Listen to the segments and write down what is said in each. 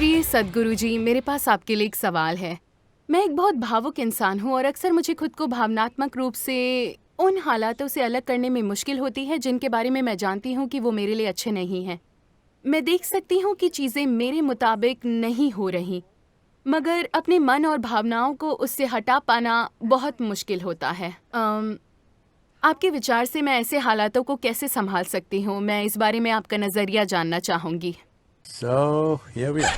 प्रिय सद्गुरु जी, मेरे पास आपके लिए एक सवाल है। मैं एक बहुत भावुक इंसान हूँ और अक्सर मुझे खुद को भावनात्मक रूप से उन हालातों से अलग करने में मुश्किल होती है जिनके बारे में मैं जानती हूँ कि वो मेरे लिए अच्छे नहीं हैं। मैं देख सकती हूँ कि चीज़ें मेरे मुताबिक नहीं हो रहीं, मगर अपने मन और भावनाओं को उससे हटा पाना बहुत मुश्किल होता है। आपके विचार से मैं ऐसे हालातों को कैसे संभाल सकती हूँ? मैं इस बारे में आपका नज़रिया जानना चाहूँगी। So here we are.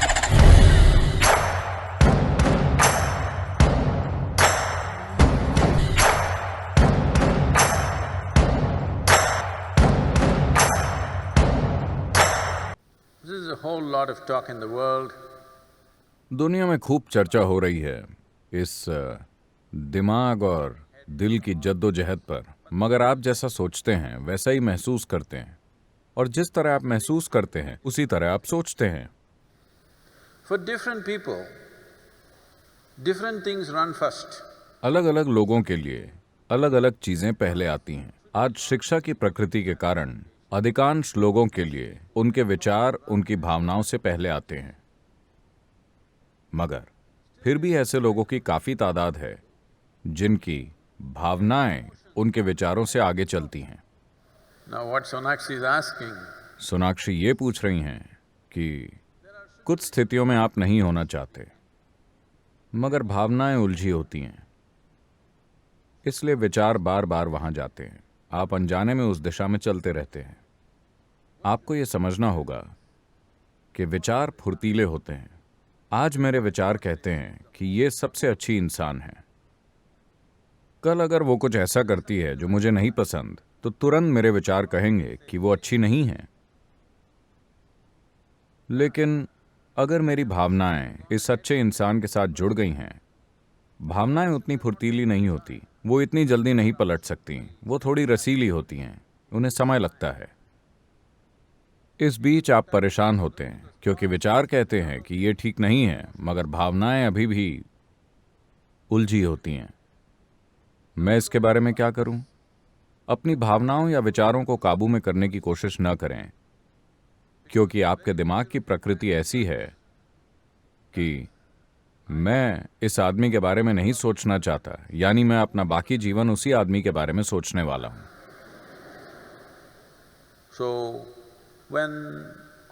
There's a whole lot of talk in the world. दुनिया में खूब चर्चा हो रही है इस दिमाग और दिल की जद्दोजहद पर, मगर आप जैसा सोचते हैं वैसा ही महसूस करते हैं, और जिस तरह आप महसूस करते हैं उसी तरह आप सोचते हैं। For different people, different things run first. अलग अलग लोगों के लिए अलग अलग चीजें पहले आती हैं। आज शिक्षा की प्रकृति के कारण अधिकांश लोगों के लिए उनके विचार उनकी भावनाओं से पहले आते हैं, मगर फिर भी ऐसे लोगों की काफी तादाद है जिनकी भावनाएं उनके विचारों से आगे चलती हैं। Now what Sonakshi is asking, Sonakshi ये पूछ रही हैं कि कुछ स्थितियों में आप नहीं होना चाहते, मगर भावनाएं उलझी होती हैं, इसलिए विचार बार बार वहां जाते हैं। आप अनजाने में उस दिशा में चलते रहते हैं। आपको ये समझना होगा कि विचार फुर्तीले होते हैं। आज मेरे विचार कहते हैं कि ये सबसे अच्छी इंसान है। कल अगर वो कुछ ऐसा करती है जो मुझे नहीं पसंद, तो तुरंत मेरे विचार कहेंगे कि वो अच्छी नहीं है। लेकिन अगर मेरी भावनाएं इस अच्छे इंसान के साथ जुड़ गई हैं, भावनाएं उतनी फुर्तीली नहीं होती, वो इतनी जल्दी नहीं पलट सकती, वो थोड़ी रसीली होती हैं, उन्हें समय लगता है। इस बीच आप परेशान होते हैं क्योंकि विचार कहते हैं कि ये ठीक नहीं है, मगर भावनाएं अभी भी उलझी होती हैं। मैं इसके बारे में क्या करूं? अपनी भावनाओं या विचारों को काबू में करने की कोशिश न करें, क्योंकि आपके दिमाग की प्रकृति ऐसी है कि मैं इस आदमी के बारे में नहीं सोचना चाहता, यानी मैं अपना बाकी जीवन उसी आदमी के बारे में सोचने वाला हूं। so when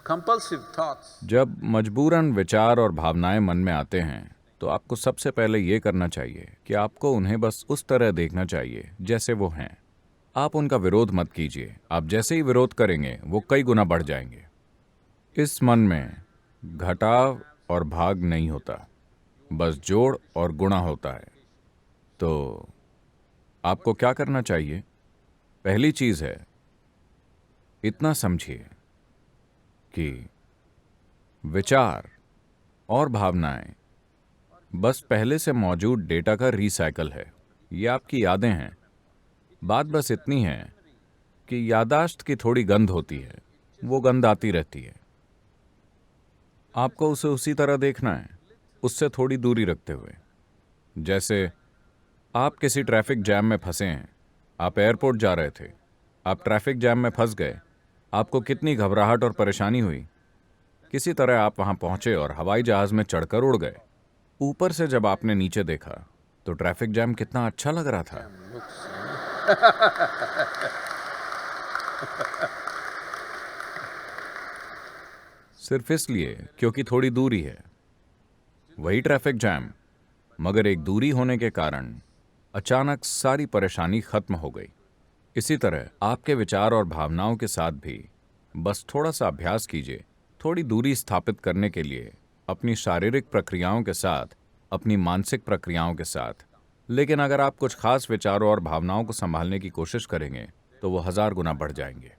compulsive thoughts, जब मजबूरन विचार और भावनाएं मन में आते हैं, तो आपको सबसे पहले ये करना चाहिए कि आपको उन्हें बस उस तरह देखना चाहिए जैसे वो हैं। आप उनका विरोध मत कीजिए। आप जैसे ही विरोध करेंगे वो कई गुना बढ़ जाएंगे। इस मन में घटाव और भाग नहीं होता, बस जोड़ और गुणा होता है। तो आपको क्या करना चाहिए? पहली चीज है, इतना समझिए कि विचार और भावनाएं बस पहले से मौजूद डेटा का रिसाइकल है। ये आपकी यादें हैं। बात बस इतनी है कि यादाश्त की थोड़ी गंध होती है, वो गंध आती रहती है। आपको उसे उसी तरह देखना है, उससे थोड़ी दूरी रखते हुए। जैसे आप किसी ट्रैफिक जैम में फंसे हैं, आप एयरपोर्ट जा रहे थे, आप ट्रैफिक जैम में फंस गए, आपको कितनी घबराहट और परेशानी हुई। किसी तरह आप वहां पहुंचे और हवाई जहाज में चढ़कर उड़ गए। ऊपर से जब आपने नीचे देखा तो ट्रैफिक जैम कितना अच्छा लग रहा था। सिर्फ इसलिए क्योंकि थोड़ी दूरी है। वही ट्रैफिक जैम, मगर एक दूरी होने के कारण अचानक सारी परेशानी खत्म हो गई। इसी तरह आपके विचार और भावनाओं के साथ भी बस थोड़ा सा अभ्यास कीजिए, थोड़ी दूरी स्थापित करने के लिए, अपनी शारीरिक प्रक्रियाओं के साथ, अपनी मानसिक प्रक्रियाओं के साथ। लेकिन अगर आप कुछ खास विचारों और भावनाओं को संभालने की कोशिश करेंगे तो वो 1000 गुना बढ़ जाएंगे।